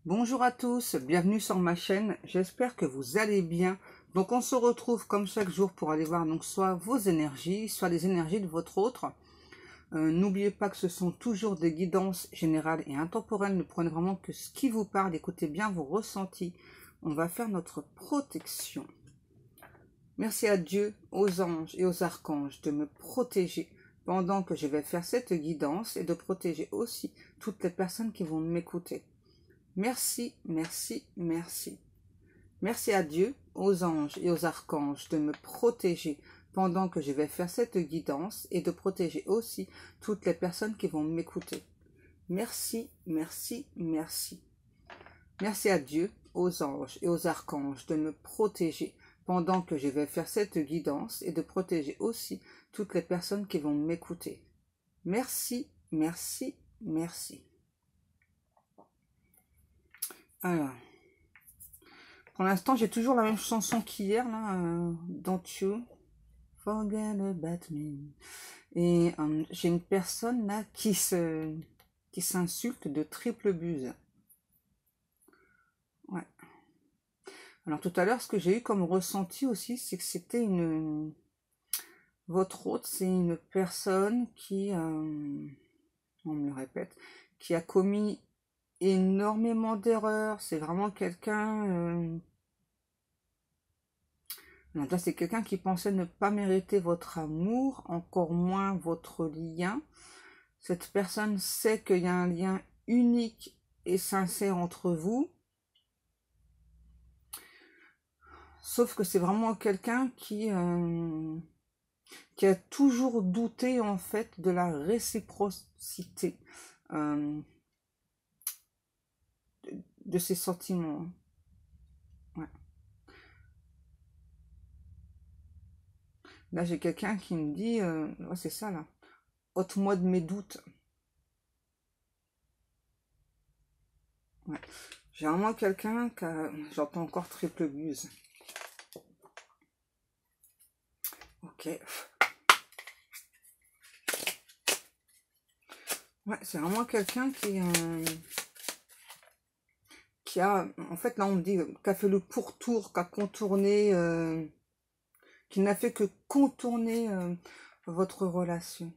Bonjour à tous, bienvenue sur ma chaîne, j'espère que vous allez bien. Donc on se retrouve comme chaque jour pour aller voir donc soit vos énergies, soit les énergies de votre autre. N'oubliez pas que ce sont toujours des guidances générales et intemporelles, ne prenez vraiment que ce qui vous parle, écoutez bien vos ressentis. On va faire notre protection. Merci à Dieu, aux anges et aux archanges de me protéger pendant que je vais faire cette guidance et de protéger aussi toutes les personnes qui vont m'écouter. Merci, merci, merci. Merci à Dieu, aux anges et aux archanges de me protéger pendant que je vais faire cette guidance et de protéger aussi toutes les personnes qui vont m'écouter. Merci, merci, merci. Merci à Dieu, aux anges et aux archanges de me protéger pendant que je vais faire cette guidance et de protéger aussi toutes les personnes qui vont m'écouter. Merci, merci, merci. Alors, pour l'instant, j'ai toujours la même chanson qu'hier, là, Don't You Forget About Me. Et j'ai une personne là qui s'insulte de triple buse. Ouais. Alors tout à l'heure, ce que j'ai eu comme ressenti aussi, c'est que c'était votre hôte, c'est une personne qui, on me le répète, qui a commis énormément d'erreurs. C'est vraiment quelqu'un... Là, c'est quelqu'un qui pensait ne pas mériter votre amour, encore moins votre lien. Cette personne sait qu'il y a un lien unique et sincère entre vous. Sauf que c'est vraiment quelqu'un qui a toujours douté en fait de la réciprocité de ses sentiments. Ouais. Là, j'ai quelqu'un qui me dit, ouais, c'est ça là, ôte-moi de mes doutes. Ouais. J'ai vraiment quelqu'un qui a... J'entends encore triple buse. Ok. Ouais, c'est vraiment quelqu'un qui a... En fait, là, on me dit qui a fait le pourtour, qui a contourné... qui n'a fait que contourner votre relation.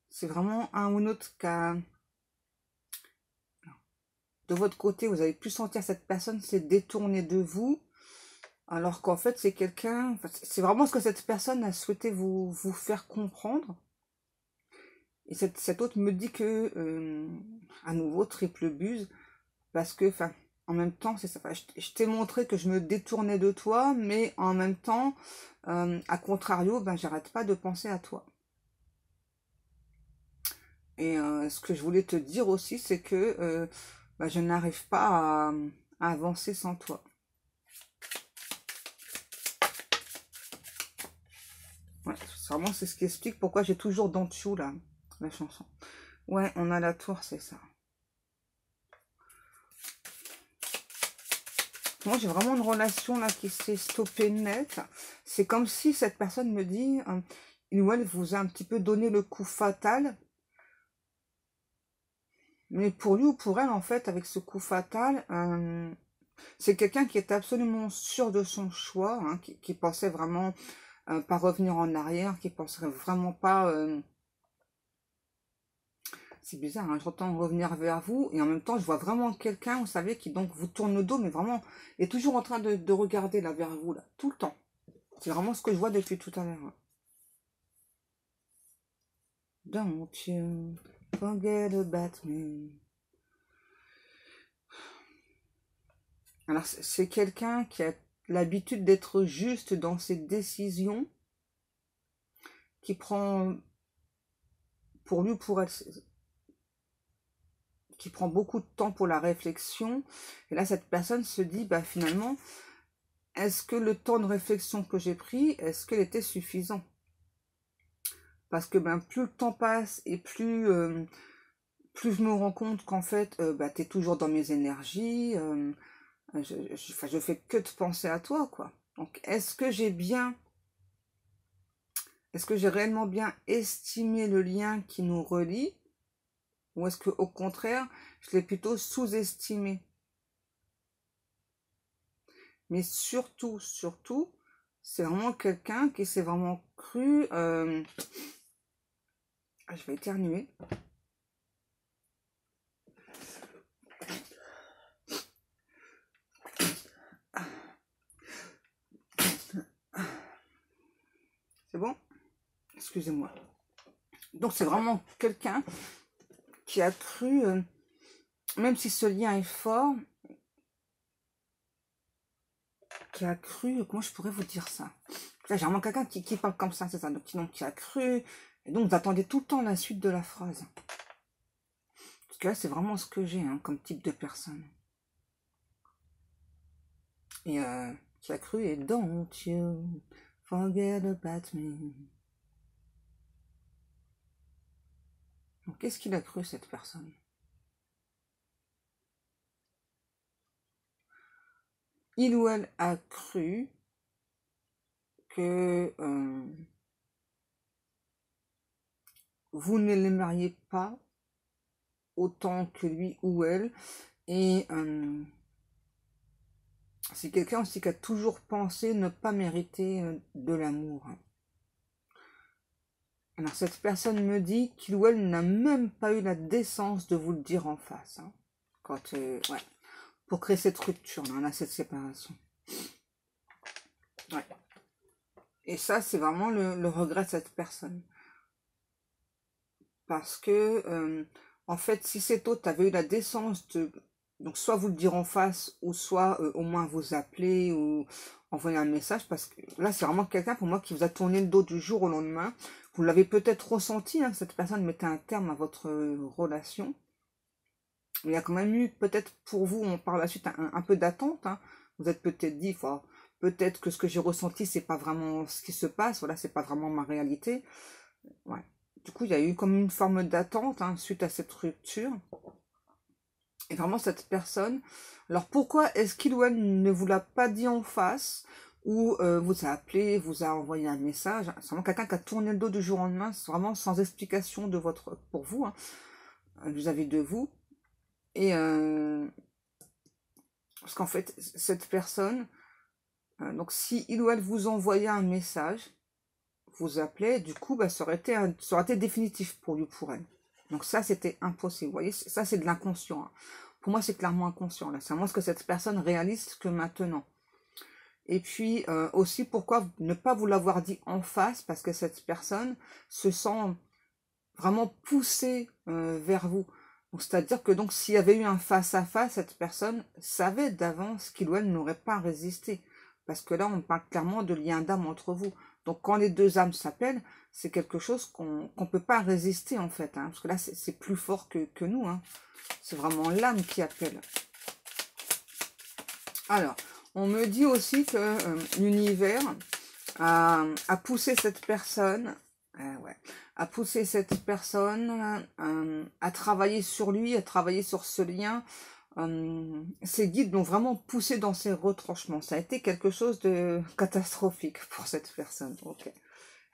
C'est vraiment un ou l'autre qui a... De votre côté, vous avez pu sentir cette personne s'est détournée de vous, alors qu'en fait, c'est quelqu'un... C'est vraiment ce que cette personne a souhaité vous faire comprendre. Et cette autre me dit que, à nouveau, triple buse, parce que, enfin, en même temps, c'est ça. Je t'ai montré que je me détournais de toi, mais en même temps, à contrario, ben, j'arrête pas de penser à toi. Et ce que je voulais te dire aussi, c'est que ben, je n'arrive pas à avancer sans toi. Ouais, vraiment, c'est ce qui explique pourquoi j'ai toujours Don't You, là, la chanson. Ouais, on a la tour, c'est ça. Moi, j'ai vraiment une relation là qui s'est stoppée net. C'est comme si cette personne me dit, il ou elle vous a un petit peu donné le coup fatal. Mais pour lui ou pour elle, en fait, avec ce coup fatal, c'est quelqu'un qui est absolument sûr de son choix, hein, qui pensait vraiment pas revenir en arrière, qui penserait vraiment pas... c'est bizarre, hein, j'entends revenir vers vous, et en même temps, je vois vraiment quelqu'un, vous savez, qui donc vous tourne le dos, mais vraiment, est toujours en train de regarder là vers vous, là, tout le temps. C'est vraiment ce que je vois depuis tout à l'heure. Don't you forget about me. Alors, c'est quelqu'un qui a l'habitude d'être juste dans ses décisions, qui prend, pour lui ou pour elle, qui prend beaucoup de temps pour la réflexion. Et là, cette personne se dit, bah finalement, est-ce que le temps de réflexion que j'ai pris, est-ce qu'il était suffisant? Parce que ben, plus le temps passe et plus je me rends compte qu'en fait, bah, tu es toujours dans mes énergies, je fais que de penser à toi, quoi. Donc, est-ce que j'ai réellement bien estimé le lien qui nous relie? Ou est-ce que au contraire, je l'ai plutôt sous-estimé? Mais surtout, surtout, c'est vraiment quelqu'un qui s'est vraiment cru... je vais éternuer. C'est bon? Excusez-moi. Donc c'est vraiment quelqu'un qui a cru, même si ce lien est fort, qui a cru, comment je pourrais vous dire ça? Là, j'ai vraiment quelqu'un qui parle comme ça, c'est ça. Donc qui a cru, et donc vous attendez tout le temps la suite de la phrase. Parce que là, c'est vraiment ce que j'ai hein, comme type de personne. Et qui a cru, et don't you forget about me. Donc qu'est-ce qu'il a cru, cette personne? Il ou elle a cru que vous ne l'aimeriez pas autant que lui ou elle. Et c'est quelqu'un aussi qui a toujours pensé ne pas mériter de l'amour. Alors cette personne me dit qu'il ou elle n'a même pas eu la décence de vous le dire en face. Hein, quand, ouais, pour créer cette rupture, là, cette séparation. Ouais. Et ça, c'est vraiment le regret de cette personne. Parce que, en fait, si cet autre avait eu la décence de... Donc, soit vous le dire en face, ou soit au moins vous appeler, ou envoyer un message, parce que là, c'est vraiment quelqu'un, pour moi, qui vous a tourné le dos du jour au lendemain. Vous l'avez peut-être ressenti, hein, cette personne mettait un terme à votre relation. Il y a quand même eu, peut-être pour vous, par la suite, un peu d'attente. Hein. Vous êtes peut-être dit, peut-être que ce que j'ai ressenti, c'est pas vraiment ce qui se passe, voilà, c'est pas vraiment ma réalité. Ouais. Du coup, il y a eu comme une forme d'attente hein, suite à cette rupture. Et vraiment, cette personne... Alors, pourquoi est-ce qu'il ou elle ne vous l'a pas dit en face ou vous a appelé, vous a envoyé un message? C'est vraiment quelqu'un qui a tourné le dos du jour au lendemain, c'est vraiment sans explication de votre, pour vous, hein, vis-à-vis de vous. Et parce qu'en fait, cette personne, donc si il ou elle vous envoyait un message, vous appelait, du coup, bah, ça aurait été définitif pour lui, pour elle. Donc ça, c'était impossible. Vous voyez, ça, c'est de l'inconscient. Hein. Pour moi, c'est clairement inconscient. Là, c'est vraiment ce que cette personne réalise que maintenant. Et puis, aussi, pourquoi ne pas vous l'avoir dit en face? Parce que cette personne se sent vraiment poussée vers vous. C'est-à-dire que donc, s'il y avait eu un face-à-face, cette personne savait d'avance qu'il ou elle n'aurait pas résisté. Parce que là, on parle clairement de lien d'âme entre vous. Donc, quand les deux âmes s'appellent, c'est quelque chose qu'on ne peut pas résister, en fait. Hein, parce que là, c'est plus fort que nous. Hein. C'est vraiment l'âme qui appelle. Alors, on me dit aussi que l'univers a poussé cette personne... ouais, à pousser cette personne à travailler sur lui, à travailler sur ce lien. Ses guides l'ont vraiment poussé dans ses retranchements. Ça a été quelque chose de catastrophique pour cette personne. Ok.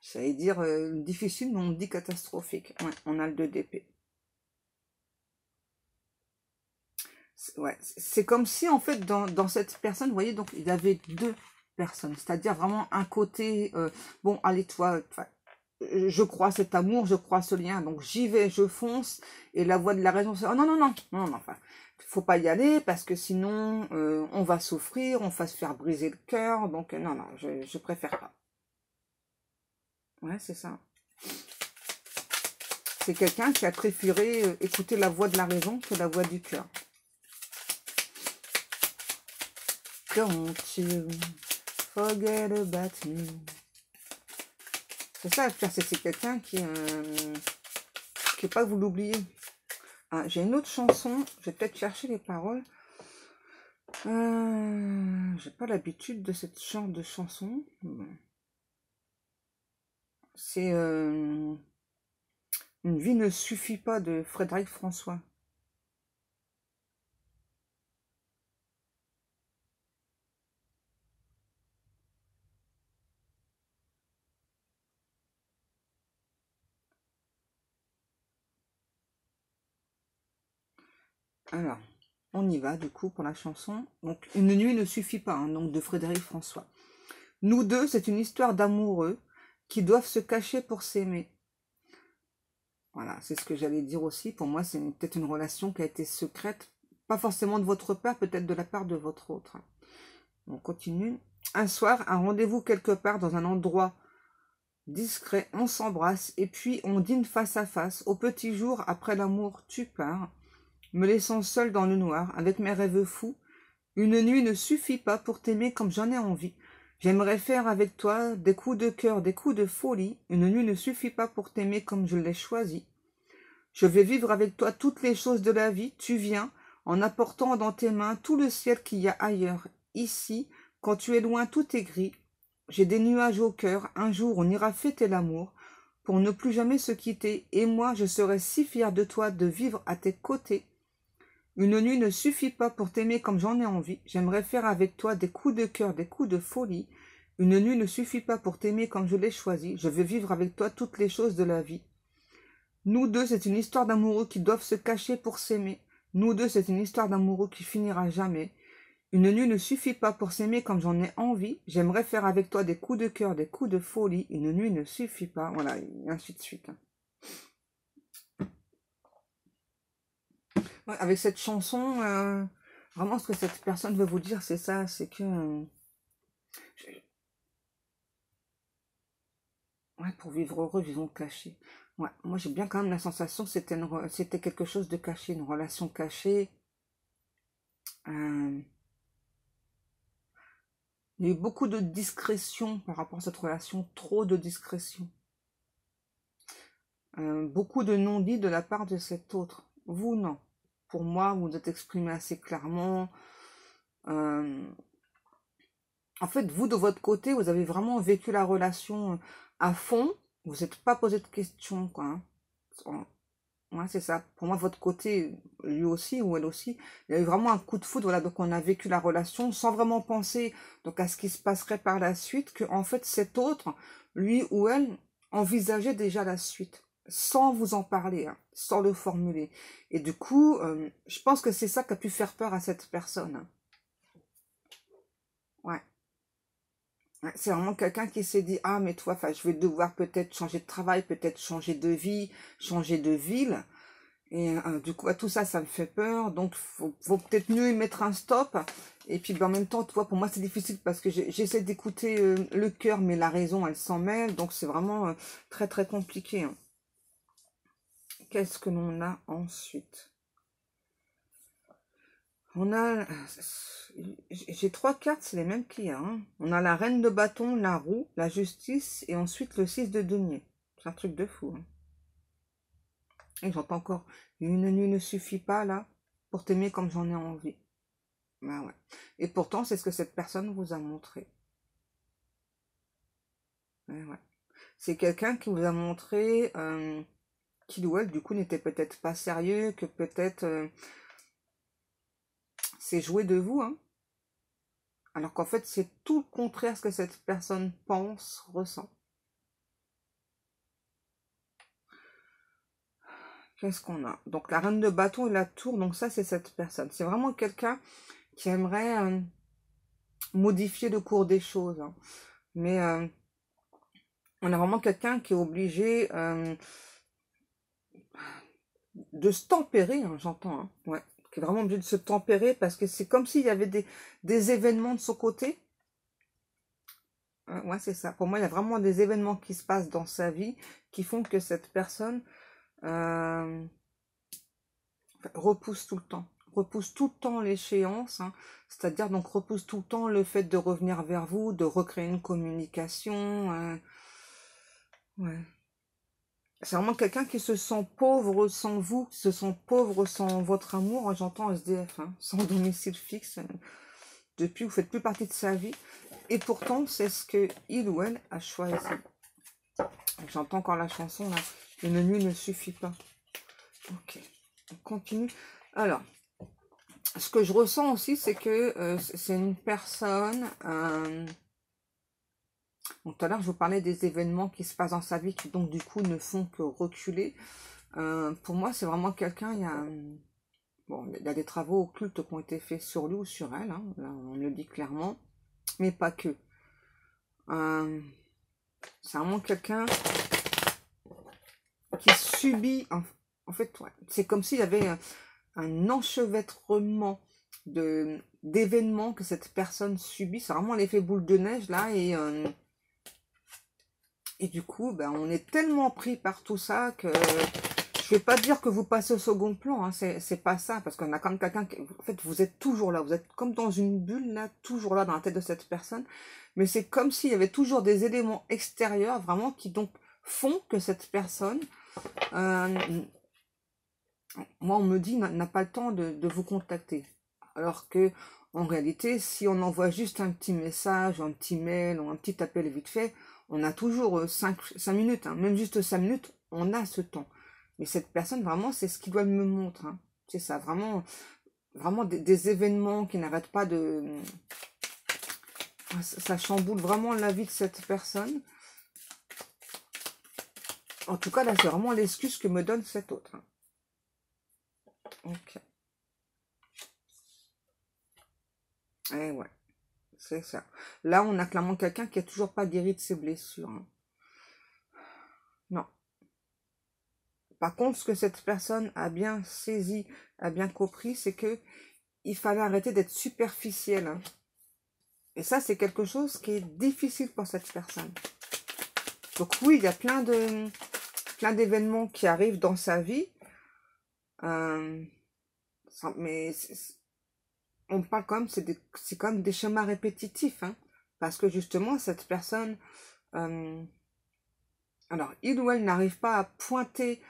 J'allais dire difficile, mais on dit catastrophique. Ouais, on a le 2 d'épée. Ouais, c'est comme si, en fait, dans cette personne, vous voyez, donc il y avait deux personnes. C'est-à-dire vraiment un côté, bon, allez, toi, je crois cet amour, je crois ce lien, donc j'y vais, je fonce, et la voix de la raison, c'est, oh non, non, non, non, non, enfin, faut pas y aller, parce que sinon, on va souffrir, on va se faire briser le cœur, donc non, non, je préfère pas. Ouais, c'est ça. C'est quelqu'un qui a préféré écouter la voix de la raison que la voix du cœur. Don't you forget about me. C'est ça, c'est quelqu'un qui est pas que vous l'oubliez. Ah, j'ai une autre chanson, je vais peut-être chercher les paroles. J'ai pas l'habitude de cette genre de chanson. C'est Une vie ne suffit pas de Frédéric François. Alors, on y va du coup pour la chanson. Donc, une nuit ne suffit pas, hein, donc de Frédéric François. Nous deux, c'est une histoire d'amoureux qui doivent se cacher pour s'aimer. Voilà, c'est ce que j'allais dire aussi. Pour moi, c'est peut-être une relation qui a été secrète. Pas forcément de votre part, peut-être de la part de votre autre. On continue. Un soir, un rendez-vous quelque part dans un endroit discret, on s'embrasse et puis on dîne face à face. Au petit jour, après l'amour, tu pars, me laissant seul dans le noir, avec mes rêves fous. Une nuit ne suffit pas pour t'aimer comme j'en ai envie. J'aimerais faire avec toi des coups de cœur, des coups de folie. Une nuit ne suffit pas pour t'aimer comme je l'ai choisi. Je vais vivre avec toi toutes les choses de la vie. Tu viens, en apportant dans tes mains tout le ciel qu'il y a ailleurs. Ici, quand tu es loin, tout est gris. J'ai des nuages au cœur. Un jour, on ira fêter l'amour pour ne plus jamais se quitter. Et moi, je serai si fière de toi de vivre à tes côtés. Une nuit ne suffit pas pour t'aimer comme j'en ai envie. J'aimerais faire avec toi des coups de cœur, des coups de folie. Une nuit ne suffit pas pour t'aimer comme je l'ai choisi. Je veux vivre avec toi toutes les choses de la vie. Nous deux, c'est une histoire d'amoureux qui doivent se cacher pour s'aimer. Nous deux, c'est une histoire d'amoureux qui finira jamais. Une nuit ne suffit pas pour s'aimer comme j'en ai envie. J'aimerais faire avec toi des coups de cœur, des coups de folie. Une nuit ne suffit pas. Voilà, et ainsi de suite. Ouais, avec cette chanson, vraiment ce que cette personne veut vous dire, c'est ça, c'est que ouais, pour vivre heureux, vivons cachés. Ouais, moi j'ai bien quand même la sensation que c'était quelque chose de caché, une relation cachée. Euh, il y a eu beaucoup de discrétion par rapport à cette relation, trop de discrétion. Beaucoup de non-dits de la part de cet autre. Vous, non. Pour moi, vous vous êtes exprimé assez clairement. Euh, En fait, vous, de votre côté, vous avez vraiment vécu la relation à fond. Vous n'êtes pas posé de questions, quoi. Hein. Ouais, c'est ça. Pour moi, de votre côté, lui aussi ou elle aussi, il y a eu vraiment un coup de foudre. Voilà, donc on a vécu la relation sans vraiment penser donc à ce qui se passerait par la suite, que en fait cet autre, lui ou elle, envisageait déjà la suite, sans vous en parler, hein, sans le formuler. Et du coup, je pense que c'est ça qui a pu faire peur à cette personne. Hein. Ouais. Ouais, c'est vraiment quelqu'un qui s'est dit, ah, mais toi, enfin, je vais devoir peut-être changer de travail, peut-être changer de vie, changer de ville. Et du coup, tout ça, ça me fait peur. Donc, faut peut-être mieux y mettre un stop. Et puis, ben, en même temps, tu vois, pour moi, c'est difficile parce que j'essaie d'écouter le cœur, mais la raison, elle s'en mêle. Donc, c'est vraiment très, très compliqué. Hein. Qu'est-ce que l'on a ensuite? On a... J'ai trois cartes, c'est les mêmes qu'il y a. Hein. On a la reine de bâton, la roue, la justice et ensuite le 6 de denier. C'est un truc de fou. Hein. Et j'entends encore, une nuit ne suffit pas là pour t'aimer comme j'en ai envie. Ben ouais. Et pourtant, c'est ce que cette personne vous a montré. Ouais, ouais. C'est quelqu'un qui vous a montré qu'il ou elle, du coup, n'était peut-être pas sérieux, que peut-être c'est joué de vous, hein. Alors qu'en fait, c'est tout le contraire ce que cette personne pense, ressent. Qu'est-ce qu'on a? Donc la reine de bâton et la tour, donc ça c'est cette personne. C'est vraiment quelqu'un qui aimerait modifier le cours des choses. Hein. Mais on a vraiment quelqu'un qui est obligé de se tempérer, hein, j'entends. Hein, ouais, qui est vraiment obligé de se tempérer parce que c'est comme s'il y avait des événements de son côté. Ouais, c'est ça. Pour moi, il y a vraiment des événements qui se passent dans sa vie qui font que cette personne euh, repousse tout le temps. Repousse tout le temps l'échéance, hein, c'est-à-dire donc repousse tout le temps le fait de revenir vers vous, de recréer une communication. Ouais. C'est vraiment quelqu'un qui se sent pauvre sans vous, qui se sent pauvre sans votre amour. J'entends SDF, hein, sans domicile fixe. Depuis, vous faites plus partie de sa vie. Et pourtant, c'est ce que il ou elle a choisi. J'entends encore la chanson là. Une nuit ne suffit pas. Ok, on continue. Alors, ce que je ressens aussi, c'est que c'est une personne. Donc, tout à l'heure, je vous parlais des événements qui se passent dans sa vie qui donc du coup ne font que reculer. Pour moi, c'est vraiment quelqu'un. Bon, il y a des travaux occultes qui ont été faits sur lui ou sur elle, hein, là on le dit clairement, mais pas que. C'est vraiment quelqu'un qui subit, en fait, ouais, c'est comme s'il y avait un enchevêtrement d'événements que cette personne subit. C'est vraiment l'effet boule de neige là, et du coup, ben, on est tellement pris par tout ça que je vais pas dire que vous passez au second plan, hein, c'est pas ça, parce qu'on a quand même quelqu'un qui, en fait, vous êtes toujours là, vous êtes comme dans une bulle là, toujours là dans la tête de cette personne, mais c'est comme s'il y avait toujours des éléments extérieurs, vraiment, qui donc font que cette personne, moi on me dit, n'a pas le temps de vous contacter, alors que en réalité, si on envoie juste un petit message, un petit mail, ou un petit appel vite fait, on a toujours 5 minutes, hein, même juste 5 minutes, on a ce temps. Mais cette personne, vraiment, c'est ce qu'il doit me montrer. Hein. C'est ça, vraiment, vraiment des événements qui n'arrêtent pas de... Ça chamboule vraiment la vie de cette personne. En tout cas, là, c'est vraiment l'excuse que me donne cet autre. Hein. Ok. Eh ouais, c'est ça. Là, on a clairement quelqu'un qui a toujours pas guéri de ses blessures. Hein. Non. Par contre, ce que cette personne a bien saisi, a bien compris, c'est que il fallait arrêter d'être superficiel. Hein. Et ça, c'est quelque chose qui est difficile pour cette personne. Donc oui, il y a plein d'événements qui arrivent dans sa vie. Mais on parle quand même, c'est quand même des schémas répétitifs. Hein, parce que justement, cette personne... alors, il ou elle n'arrive pas à pointer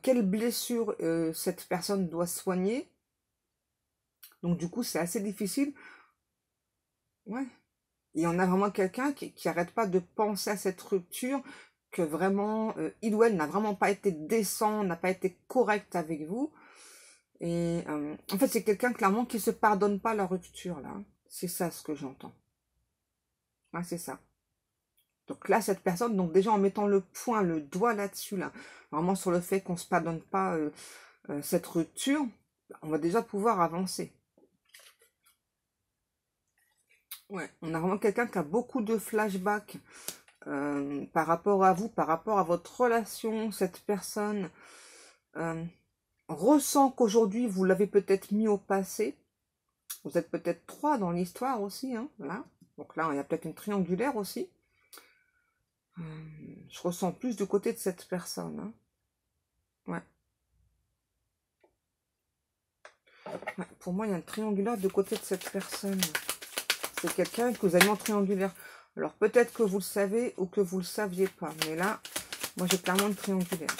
quelle blessure cette personne doit soigner. Donc, du coup, c'est assez difficile. Ouais. Il y en a vraiment quelqu'un qui n'arrête pas de penser à cette rupture, que vraiment, il ou elle n'a vraiment pas été décent, n'a pas été correct avec vous. Et en fait, c'est quelqu'un clairement qui ne se pardonne pas la rupture, là. C'est ça ce que j'entends. Ouais, c'est ça. Donc là, cette personne, donc déjà en mettant le point, le doigt là-dessus, là, vraiment sur le fait qu'on ne se pardonne pas cette rupture, on va déjà pouvoir avancer. Ouais, on a vraiment quelqu'un qui a beaucoup de flashbacks par rapport à vous, par rapport à votre relation. Cette personne ressent qu'aujourd'hui, vous l'avez peut-être mis au passé. Vous êtes peut-être 3 dans l'histoire aussi, hein, là. Donc là, il y a peut-être une triangulaire aussi. Je ressens plus du côté de cette personne. Hein. Ouais. Ouais. Pour moi, il y a un triangulaire du côté de cette personne. C'est quelqu'un que vous avez mis en triangulaire. Alors peut-être que vous le savez ou que vous ne le saviez pas. Mais là, moi j'ai clairement une triangulaire.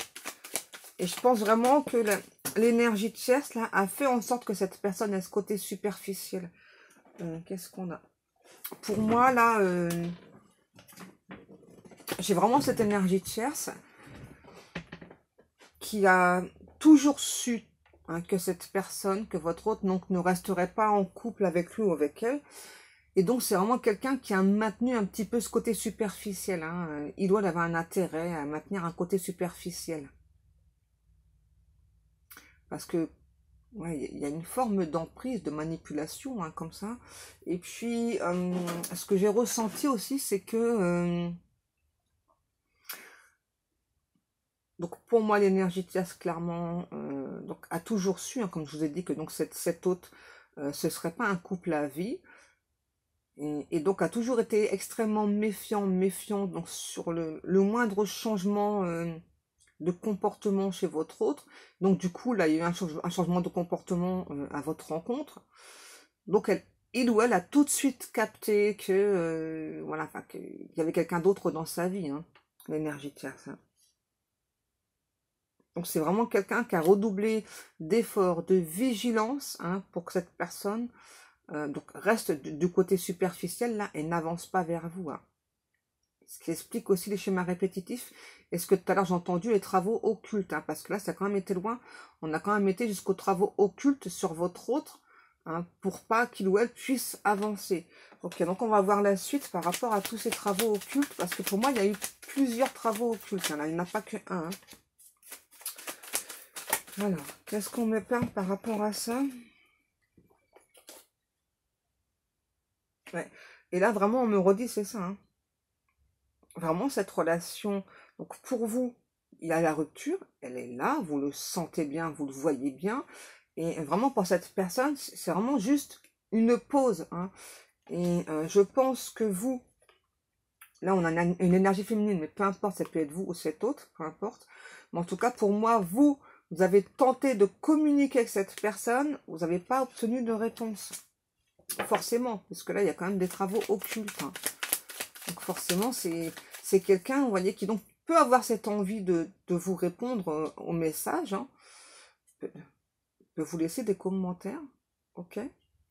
Et je pense vraiment que l'énergie de Cherce là a fait en sorte que cette personne ait ce côté superficiel. Qu'est-ce qu'on a? Pour moi là, j'ai vraiment cette énergie de Cherce qui a toujours su hein, que cette personne, que votre hôte donc, ne resterait pas en couple avec lui ou avec elle. Et donc, c'est vraiment quelqu'un qui a maintenu un petit peu ce côté superficiel. Hein. Il doit avoir un intérêt à maintenir un côté superficiel. Parce que, ouais, il y a une forme d'emprise, de manipulation, hein, comme ça. Et puis, ce que j'ai ressenti aussi, c'est que... donc, pour moi, l'énergie de Thias, clairement, donc, a toujours su, hein, comme je vous ai dit, que donc cet hôte, ce serait pas un couple à vie. Et donc a toujours été extrêmement méfiant donc sur le moindre changement de comportement chez votre autre. Donc du coup, là, il y a eu un changement de comportement à votre rencontre. Donc il ou elle a tout de suite capté que voilà, enfin qu'il y avait quelqu'un d'autre dans sa vie, hein, l'énergie tierce. Hein. Donc c'est vraiment quelqu'un qui a redoublé d'efforts, de vigilance hein, pour que cette personne donc reste du côté superficiel là et n'avance pas vers vous. Hein. Ce qui explique aussi les schémas répétitifs. Et ce que tout à l'heure j'ai entendu, les travaux occultes. Hein, parce que là, ça a quand même été loin. On a quand même été jusqu'aux travaux occultes sur votre autre. Hein, pour pas qu'il ou elle puisse avancer. Ok, donc on va voir la suite par rapport à tous ces travaux occultes. Parce que pour moi, il y a eu plusieurs travaux occultes. Hein, là, il n'y en a pas que un. Hein. Alors, qu'est-ce qu'on me parle par rapport à ça? Ouais. Et là, vraiment, on me redit, c'est ça, hein. Vraiment, cette relation, donc pour vous, il y a la rupture, elle est là, vous le sentez bien, vous le voyez bien, et vraiment pour cette personne, c'est vraiment juste une pause, hein. Et je pense que vous, là on a une énergie féminine, mais peu importe, ça peut être vous ou cet autre, peu importe. Mais en tout cas, pour moi, vous avez tenté de communiquer avec cette personne, vous n'avez pas obtenu de réponse. Forcément, parce que là, il y a quand même des travaux occultes, hein. Donc forcément, c'est quelqu'un, vous voyez, qui donc peut avoir cette envie de vous répondre au message, hein, peut vous laisser des commentaires, ok?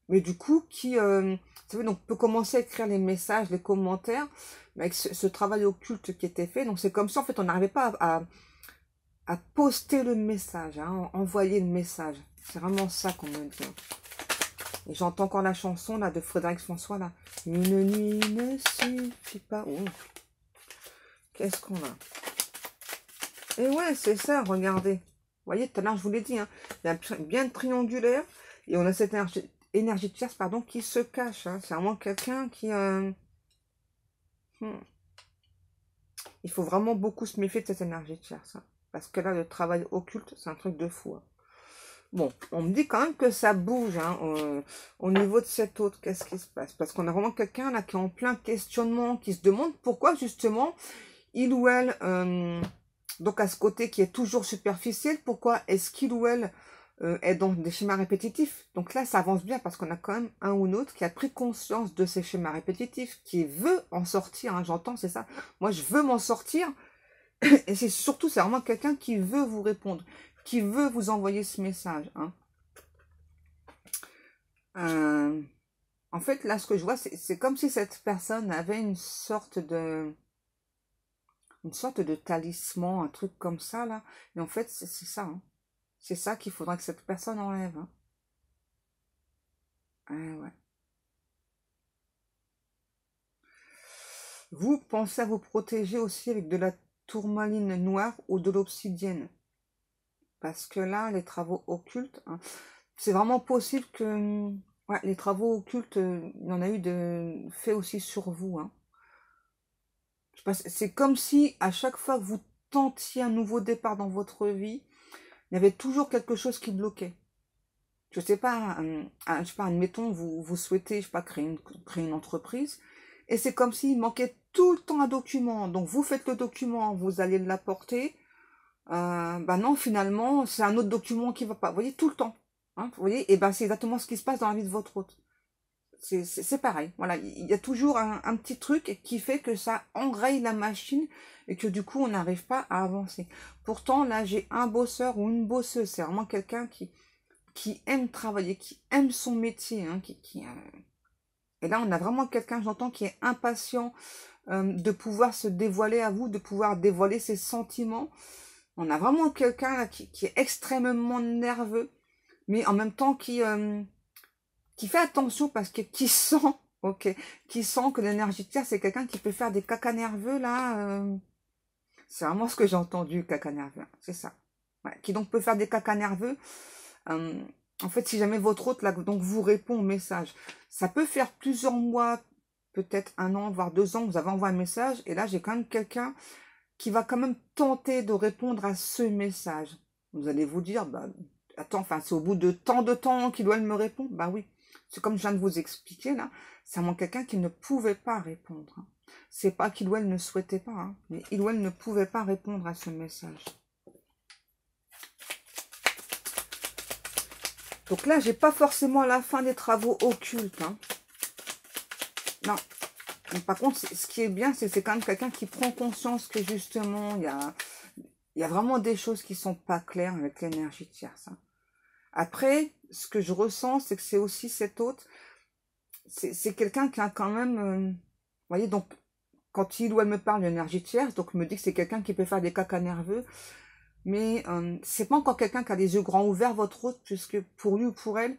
Mais du coup, vous savez, donc peut commencer à écrire les messages, les commentaires, mais avec ce travail occulte qui était fait. Donc c'est comme ça, en fait, on n'arrivait pas à poster le message, hein, envoyer le message. C'est vraiment ça qu'on me dit. Et j'entends encore la chanson là de Frédéric François là. Une nuit ne suffit pas. Oh. Qu'est-ce qu'on a? Et ouais, c'est ça, regardez. Vous voyez, tout à l'heure, je vous l'ai dit, hein, il y a bien triangulaire. Et on a cette énergie de tierce, pardon, qui se cache. Hein. C'est vraiment quelqu'un qui... Il faut vraiment beaucoup se méfier de cette énergie de tierce. Hein, parce que là, le travail occulte, c'est un truc de fou. Hein. Bon, on me dit quand même que ça bouge hein, au niveau de cet autre. Qu'est-ce qui se passe? Parce qu'on a vraiment quelqu'un là qui est en plein questionnement, qui se demande pourquoi justement il ou elle, donc à ce côté qui est toujours superficiel, pourquoi est-ce qu'il ou elle est dans des schémas répétitifs? Donc là, ça avance bien parce qu'on a quand même un ou l'autre qui a pris conscience de ces schémas répétitifs, qui veut en sortir. Hein, j'entends, c'est ça. Moi, je veux m'en sortir. Et c'est surtout, c'est vraiment quelqu'un qui veut vous répondre, qui veut vous envoyer ce message. Hein. En fait, là, ce que je vois, c'est comme si cette personne avait une sorte de talisman, un truc comme ça, là. Et en fait, c'est ça. Hein. C'est ça qu'il faudra que cette personne enlève. Hein. Ouais. Vous pensez à vous protéger aussi avec de la tourmaline noire ou de l'obsidienne. Parce que là, les travaux occultes, hein, c'est vraiment possible que ouais, les travaux occultes, il y en a eu de faits aussi sur vous. Hein. C'est comme si à chaque fois que vous tentiez un nouveau départ dans votre vie, il y avait toujours quelque chose qui bloquait. Je sais pas, je sais pas, admettons, vous souhaitez, je sais pas, créer une entreprise, et c'est comme s'il manquait tout le temps un document. Donc vous faites le document, vous allez l'apporter, bah non, finalement, c'est un autre document qui va pas. Vous voyez, tout le temps. Hein, vous voyez, et ben c'est exactement ce qui se passe dans la vie de votre hôte. C'est pareil. Voilà, il y a toujours un petit truc qui fait que ça enraye la machine et que du coup, on n'arrive pas à avancer. Pourtant, là, j'ai un bosseur ou une bosseuse. C'est vraiment quelqu'un qui aime travailler, qui aime son métier. Hein, Et là, on a vraiment quelqu'un, j'entends, qui est impatient de pouvoir se dévoiler à vous, de pouvoir dévoiler ses sentiments. On a vraiment quelqu'un là qui est extrêmement nerveux, mais en même temps qui fait attention parce que qui sent, ok, qui sent que l'énergie de terre, c'est quelqu'un qui peut faire des cacas nerveux là. C'est vraiment ce que j'ai entendu, caca nerveux, c'est ça. Ouais, qui donc peut faire des cacas nerveux. Euh, en fait, si jamais votre hôte là, donc vous répond au message, ça peut faire plusieurs mois, peut-être un an, voire 2 ans, vous avez envoyé un message, et là j'ai quand même quelqu'un qui va quand même tenter de répondre à ce message. Vous allez vous dire, bah, attends, enfin, c'est au bout de tant de temps qu'il doit me répondre. Bah oui, c'est comme je viens de vous expliquer là, c'est vraiment quelqu'un qui ne pouvait pas répondre. Hein. C'est pas qu'il ou elle ne souhaitait pas, hein, mais il ou elle ne pouvait pas répondre à ce message. Donc là, j'ai pas forcément la fin des travaux occultes. Hein. Non. Mais par contre, ce qui est bien, c'est quand même quelqu'un qui prend conscience que justement, il y a vraiment des choses qui sont pas claires avec l'énergie tierce. Hein. Après, ce que je ressens, c'est que c'est aussi cet autre. C'est quelqu'un qui a quand même... vous voyez, donc, quand il ou elle me parle d'énergie tierce, donc me dit que c'est quelqu'un qui peut faire des cacas nerveux. Mais c'est pas encore quelqu'un qui a les yeux grands ouverts, votre autre, puisque pour lui ou pour elle,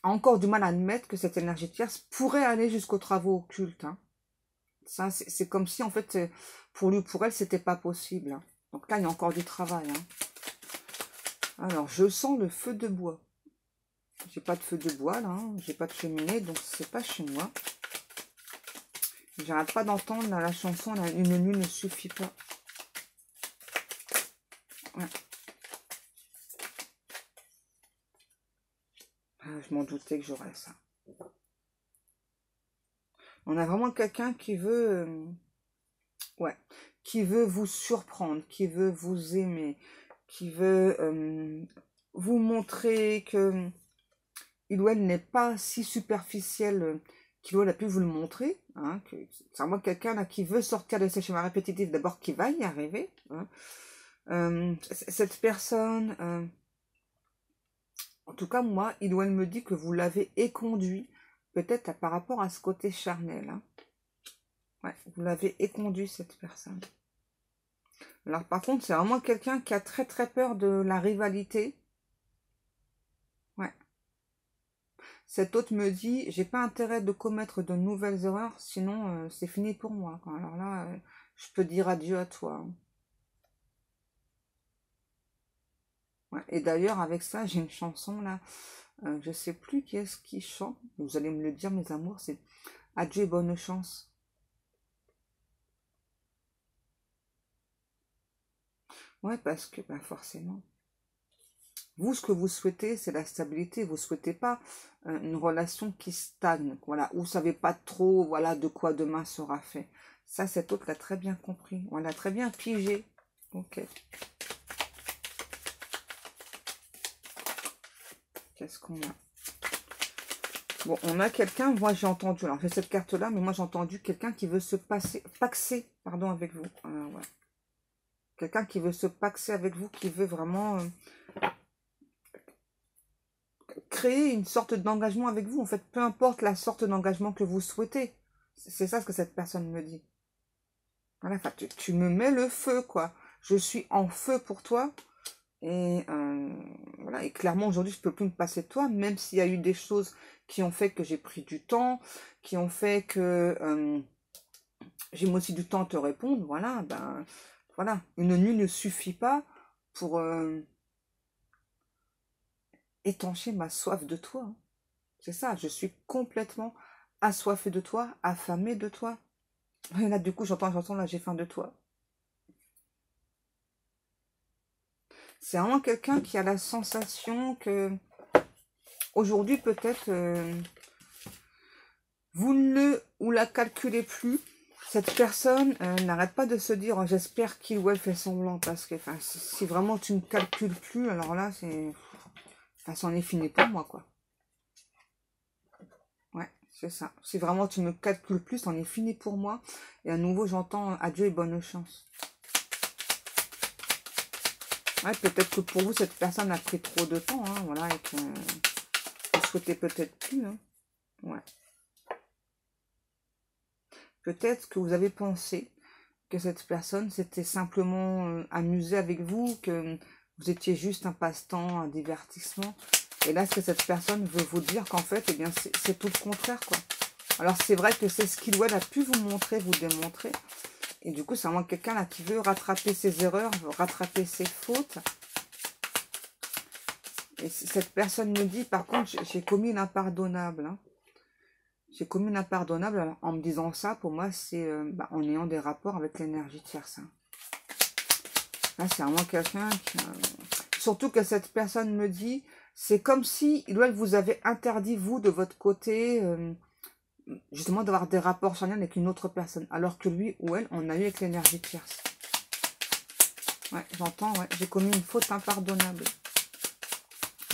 a encore du mal à admettre que cette énergie tierce pourrait aller jusqu'aux travaux occultes. Hein. Ça, c'est comme si, en fait, pour lui ou pour elle, c'était pas possible. Hein. Donc là, il y a encore du travail. Hein. Alors, je sens le feu de bois. J'ai pas de feu de bois, là. Hein. J'ai pas de cheminée, donc c'est pas chez moi. J'arrête pas d'entendre la chanson, là, une nuit ne suffit pas. Ouais. Ah, je m'en doutais que j'aurais ça. On a vraiment quelqu'un qui veut... ouais. Qui veut vous surprendre, qui veut vous aimer, qui veut vous montrer que il ou elle n'est pas si superficiel qu'il ou elle a pu vous le montrer. Hein, c'est vraiment quelqu'un là qui veut sortir de ses schémas répétitifs, d'abord qui va y arriver. Hein. Cette personne, en tout cas moi, il ou elle me dit que vous l'avez éconduit, peut-être par rapport à ce côté charnel. Hein. Ouais, vous l'avez éconduit cette personne. Alors par contre, c'est vraiment quelqu'un qui a très très peur de la rivalité. Ouais. Cet autre me dit, j'ai pas intérêt de commettre de nouvelles erreurs, sinon c'est fini pour moi. Quoi. Alors là, je peux dire adieu à toi. Hein. Ouais. Et d'ailleurs, avec ça, j'ai une chanson là, je sais plus qui est-ce qui chante, vous allez me le dire mes amours, c'est adieu et bonne chance. Ouais, parce que ben, forcément. Vous, ce que vous souhaitez, c'est la stabilité. Vous ne souhaitez pas une relation qui stagne, voilà, où vous ne savez pas trop voilà, de quoi demain sera fait. Ça, cet autre l'a très bien compris. On l'a très bien pigé. Ok. Qu'est-ce qu'on a? Bon, on a quelqu'un, moi j'ai entendu, alors j'ai cette carte-là, mais moi j'ai entendu quelqu'un qui veut se paxer, pardon, avec vous. Ouais. Quelqu'un qui veut se paxer avec vous, qui veut vraiment... créer une sorte d'engagement avec vous, en fait, peu importe la sorte d'engagement que vous souhaitez. C'est ça ce que cette personne me dit. Voilà, enfin, tu me mets le feu, quoi. Je suis en feu pour toi. Et voilà, et clairement, aujourd'hui, je peux plus me passer de toi, même s'il y a eu des choses qui ont fait que j'ai pris du temps, qui ont fait que j'ai moi aussi du temps à te répondre. Voilà, ben, voilà. Une nuit ne suffit pas pour étancher ma soif de toi. Hein. C'est ça, je suis complètement assoiffée de toi, affamée de toi. Et là, du coup, j'entends, là, j'ai faim de toi. C'est vraiment quelqu'un qui a la sensation que, aujourd'hui, peut-être, vous ne ou la calculez plus. Cette personne n'arrête pas de se dire, oh, j'espère qu'il ou elle fait semblant, parce que, enfin, si vraiment tu ne calcules plus, alors là, c'est, enfin, c'en est fini pour moi, quoi. Ouais, c'est ça. Si vraiment tu me calcules plus, c'en est fini pour moi. Et à nouveau, j'entends adieu et bonne chance. Ouais, peut-être que pour vous, cette personne a pris trop de temps, hein, voilà, et que vous souhaitez peut-être plus, hein. Ouais. Peut-être que vous avez pensé que cette personne s'était simplement amusée avec vous, que vous étiez juste un passe-temps, un divertissement. Et là, ce que cette personne veut vous dire qu'en fait, eh bien, c'est tout le contraire, quoi. Alors, c'est vrai que c'est ce qu'il ou elle a pu vous montrer, vous démontrer. Et du coup, c'est vraiment quelqu'un là qui veut rattraper ses erreurs, veut rattraper ses fautes. Et cette personne me dit, par contre, j'ai commis l'impardonnable. Hein. J'ai commis l'impardonnable. Alors, en me disant ça, pour moi, c'est en ayant des rapports avec l'énergie tierce. Hein. Là, c'est vraiment quelqu'un qui... surtout que cette personne me dit, c'est comme si il ou elle vous avait interdit, vous, de votre côté, justement, d'avoir des rapports charnels avec une autre personne. Alors que lui ou elle, on a eu avec l'énergie tierce. Ouais, j'entends, ouais. J'ai commis une faute impardonnable.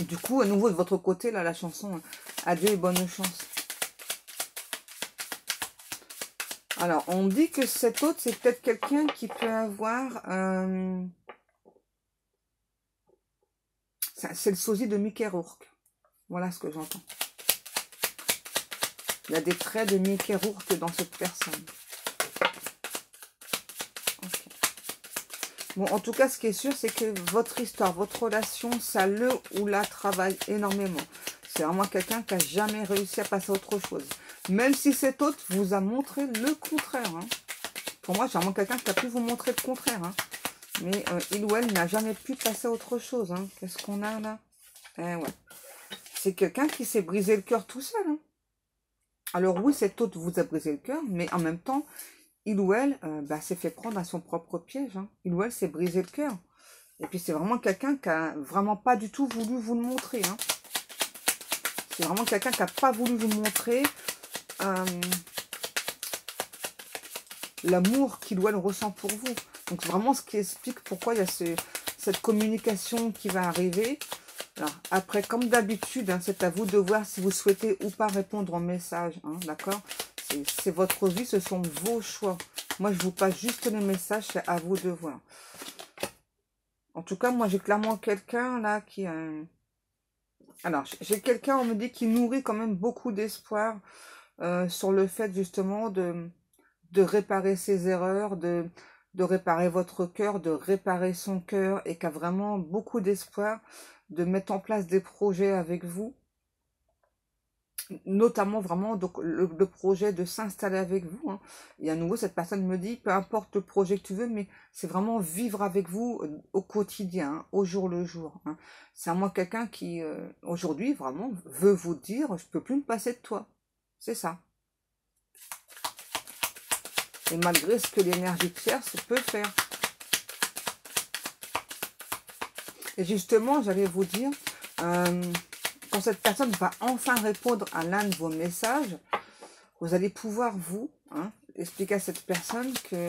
Et du coup, à nouveau, de votre côté, là, la chanson Adieu et bonne chance. Alors, on dit que cet autre, c'est peut-être quelqu'un qui peut avoir... c'est le sosie de Mickey Rourke. Voilà ce que j'entends. Il y a des traits de Mickey Rourke dans cette personne. Okay. Bon, en tout cas, ce qui est sûr, c'est que votre histoire, votre relation, ça le ou la travaille énormément. C'est vraiment quelqu'un qui n'a jamais réussi à passer à autre chose. Même si cet autre vous a montré le contraire. Hein. Pour moi, c'est vraiment quelqu'un qui a pu vous montrer le contraire. Hein. Mais il ou elle n'a jamais pu passer à autre chose. Hein. Qu'est-ce qu'on a là? Ouais. C'est quelqu'un qui s'est brisé le cœur tout seul. Hein. Alors oui, cet autre vous a brisé le cœur, mais en même temps, il ou elle s'est fait prendre à son propre piège. Hein. Il ou elle s'est brisé le cœur. Et puis c'est vraiment quelqu'un qui a vraiment pas du tout voulu vous le montrer. Hein. C'est vraiment quelqu'un qui n'a pas voulu vous montrer l'amour qu'il ou elle ressent pour vous. Donc vraiment ce qui explique pourquoi il y a cette communication qui va arriver. Alors après, comme d'habitude, hein, c'est à vous de voir si vous souhaitez ou pas répondre au message. Hein, d'accord? C'est votre vie, ce sont vos choix. Moi, je vous passe juste les messages, c'est à vous de voir. En tout cas, moi, j'ai clairement quelqu'un là qui... Alors, j'ai quelqu'un, on me dit, qui nourrit quand même beaucoup d'espoir sur le fait justement de réparer ses erreurs, de réparer votre cœur, de réparer son cœur, et qui a vraiment beaucoup d'espoir de mettre en place des projets avec vous, notamment vraiment donc, le projet de s'installer avec vous. Hein. Et à nouveau, cette personne me dit, peu importe le projet que tu veux, mais c'est vraiment vivre avec vous au quotidien, hein, au jour le jour. Hein. C'est à moi quelqu'un qui, aujourd'hui, vraiment, veut vous dire, je peux plus me passer de toi. C'est ça. Et malgré ce que l'énergie tierce peut faire. Et justement, j'allais vous dire, quand cette personne va enfin répondre à l'un de vos messages, vous allez pouvoir, vous, hein, expliquer à cette personne que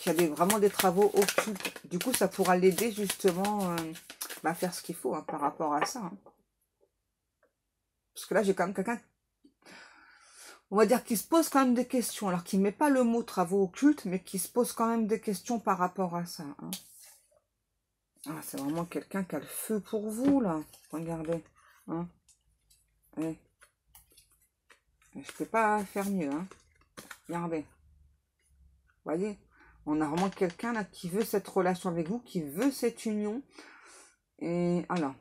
qu'il y a vraiment des travaux occultes. Du coup, ça pourra l'aider justement à faire ce qu'il faut hein, par rapport à ça. Hein. Parce que là, j'ai quand même quelqu'un, on va dire, qui se pose quand même des questions. Alors, qui ne met pas le mot travaux occultes, mais qui se pose quand même des questions par rapport à ça. Hein. Ah, c'est vraiment quelqu'un qui a le feu pour vous, là. Regardez. Hein. Ouais. Je peux pas faire mieux. Hein. Regardez. Voyez, on a vraiment quelqu'un là qui veut cette relation avec vous, qui veut cette union. Et alors,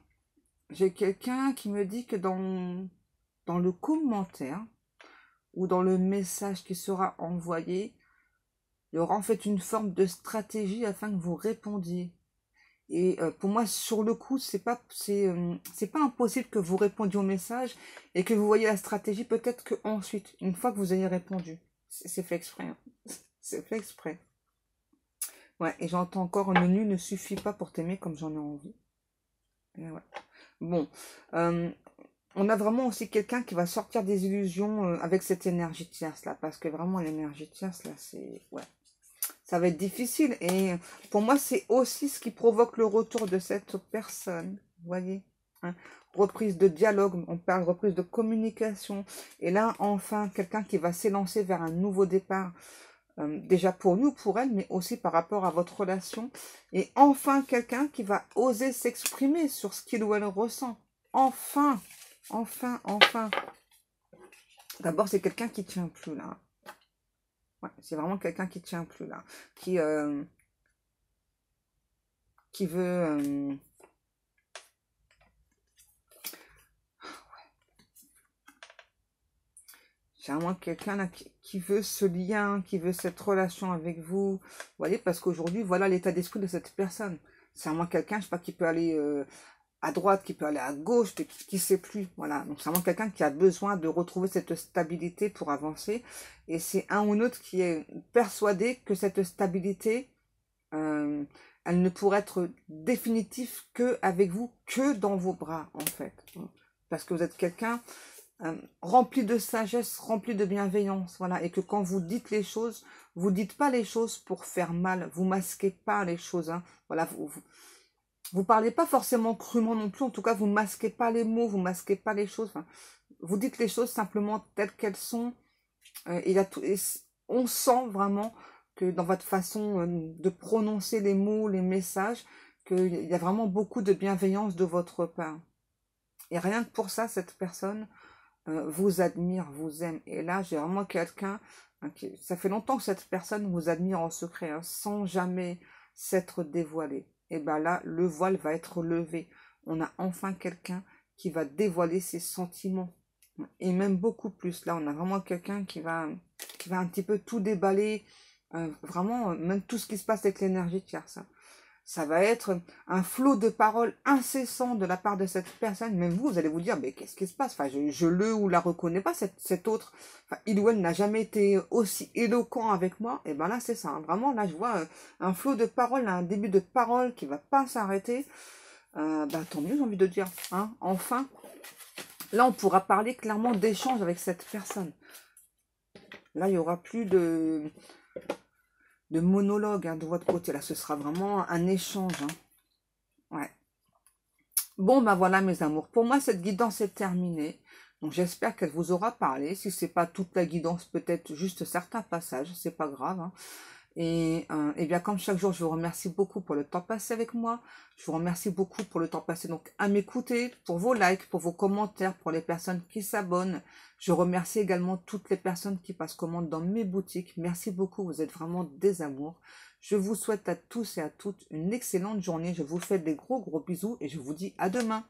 j'ai quelqu'un qui me dit que dans le commentaire ou dans le message qui sera envoyé, il y aura en fait une forme de stratégie afin que vous répondiez. Et pour moi, sur le coup, c'est pas impossible que vous répondiez au message et que vous voyez la stratégie peut-être que ensuite, une fois que vous ayez répondu. C'est fait exprès. Hein. C'est fait exprès. Ouais, et j'entends encore le nu ne suffit pas pour t'aimer comme j'en ai envie. Et ouais. Bon, on a vraiment aussi quelqu'un qui va sortir des illusions avec cette énergie tierce là, parce que vraiment l'énergie tierce là, c'est ouais, ça va être difficile. Et pour moi, c'est aussi ce qui provoque le retour de cette personne. Vous voyez, hein, reprise de dialogue, on parle reprise de communication. Et là, enfin, quelqu'un qui va s'élancer vers un nouveau départ. Déjà pour lui ou pour elle, mais aussi par rapport à votre relation. Et enfin, quelqu'un qui va oser s'exprimer sur ce qu'il ou elle ressent. Enfin, enfin, enfin. D'abord, c'est quelqu'un qui tient plus là. Ouais, c'est vraiment quelqu'un qui tient plus là. Qui veut... c'est vraiment quelqu'un là qui veut ce lien, qui veut cette relation avec vous. Vous voyez, parce qu'aujourd'hui, voilà l'état d'esprit de cette personne. C'est vraiment quelqu'un, je sais pas, qui peut aller à droite, qui peut aller à gauche, qui ne sait plus. Voilà, donc c'est vraiment quelqu'un qui a besoin de retrouver cette stabilité pour avancer. Et c'est un ou l'autre qui est persuadé que cette stabilité, elle ne pourrait être définitive que avec vous, que dans vos bras, en fait. Parce que vous êtes quelqu'un rempli de sagesse, rempli de bienveillance, voilà, et que quand vous dites les choses, vous dites pas les choses pour faire mal, vous masquez pas les choses, hein, voilà, vous parlez pas forcément crûment non plus, en tout cas, vous masquez pas les mots, vous masquez pas les choses, enfin, vous dites les choses simplement telles qu'elles sont, et on sent vraiment que dans votre façon de prononcer les mots, les messages, qu'il y a vraiment beaucoup de bienveillance de votre part. Et rien que pour ça, cette personne vous admire, vous aime. Et là, j'ai vraiment quelqu'un, hein, ça fait longtemps que cette personne vous admire en secret, hein, sans jamais s'être dévoilé. Et bien là, le voile va être levé. On a enfin quelqu'un qui va dévoiler ses sentiments. Et même beaucoup plus. Là, on a vraiment quelqu'un qui va un petit peu tout déballer, vraiment, même tout ce qui se passe avec l'énergie tierce. Ça va être un flot de paroles incessant de la part de cette personne. Même vous, vous allez vous dire, mais qu'est-ce qui se passe? Enfin, je le ou la reconnais pas, cet autre. Enfin, il ou elle n'a jamais été aussi éloquent avec moi. Et ben là, c'est ça. Hein. Vraiment, là, je vois un flot de paroles, un début de parole qui va pas s'arrêter. Tant mieux, j'ai envie de dire. Hein. Enfin, là, on pourra parler clairement d'échange avec cette personne. Là, il n'y aura plus de monologue hein, de votre côté. Là, ce sera vraiment un échange. Hein. Ouais. Bon, ben voilà, mes amours. Pour moi, cette guidance est terminée. Donc, j'espère qu'elle vous aura parlé. Si c'est pas toute la guidance, peut-être juste certains passages. C'est pas grave. Hein. Et bien, comme chaque jour, je vous remercie beaucoup pour le temps passé avec moi. Je vous remercie beaucoup pour le temps passé donc à m'écouter, pour vos likes, pour vos commentaires, pour les personnes qui s'abonnent. Je remercie également toutes les personnes qui passent commande dans mes boutiques. Merci beaucoup, vous êtes vraiment des amours. Je vous souhaite à tous et à toutes une excellente journée. Je vous fais des gros bisous et je vous dis à demain.